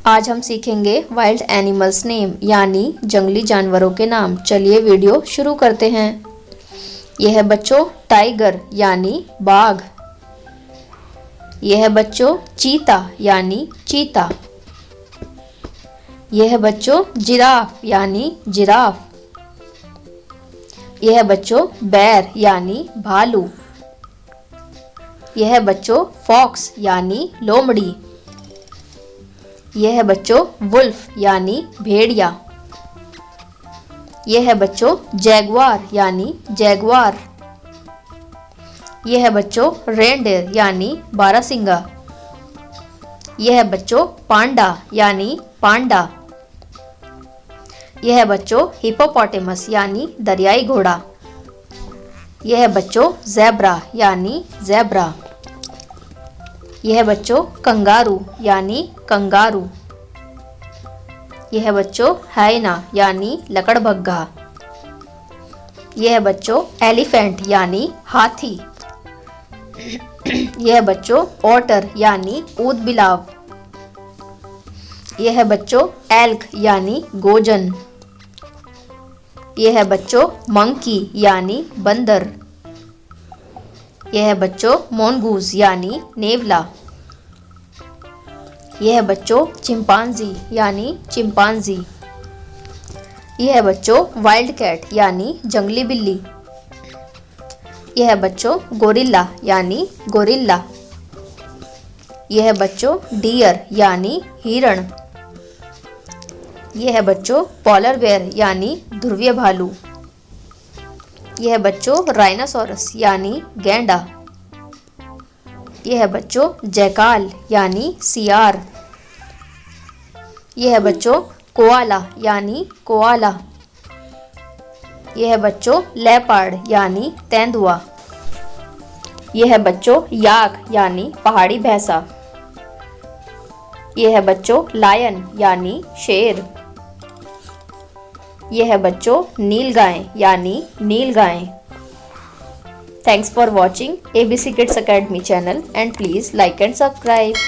आज हम सीखेंगे वाइल्ड एनिमल्स नेम यानी जंगली जानवरों के नाम। चलिए वीडियो शुरू करते हैं। यह है बच्चों टाइगर यानी बाघ। यह है बच्चों चीता यानी चीता। यह है बच्चों जिराफ यानी जिराफ। यह है बच्चों बैर यानी भालू। यह है बच्चों फॉक्स यानी लोमड़ी। यह है बच्चों वुल्फ यानी भेड़िया। यह है बच्चों जैगुआर यानी जैगुआर। यह है बच्चों रेनडेयर यानी बारहसिंगा। यह है बच्चों पांडा यानी पांडा। यह है बच्चों हिप्पोपोटेमस यानी दरियाई घोड़ा। यह है बच्चों ज़ेब्रा यानी ज़ेब्रा। यह है बच्चों कंगारू यानी कंगारू। यह है बच्चों हाइना यानी लकड़बग्घा। यह है बच्चों एलिफेंट यानी हाथी। यह है बच्चों ऑटर यानी ऊदबिलाव। यह है बच्चों एल्क यानी गोजन। यह है बच्चों मंकी यानी बंदर। यह है बच्चों मोनगूज यानी नेवला। यह है बच्चों चिंपांजी यानी चिंपांजी। यह है बच्चों वाइल्ड कैट यानी जंगली बिल्ली। यह है बच्चों गोरिल्ला यानी गोरिल्ला। यह है बच्चों डियर यानी हिरण। यह है बच्चों पॉलर बेयर यानी ध्रुवीय भालू। यह है बच्चों राइनासोरस यानी गैंडा। यह है बच्चों जैकाल यानी सियार। यह है बच्चों कोआला यानी कोआला। यह है बच्चों लेपर्ड यानी तेंदुआ। यह है बच्चों याक यानी पहाड़ी भैंसा। यह है बच्चों लायन यानी शेर। यह है बच्चों नीलगाय यानी नीलगाय। Thanks for watching ABC Kids Academy channel and please like and subscribe.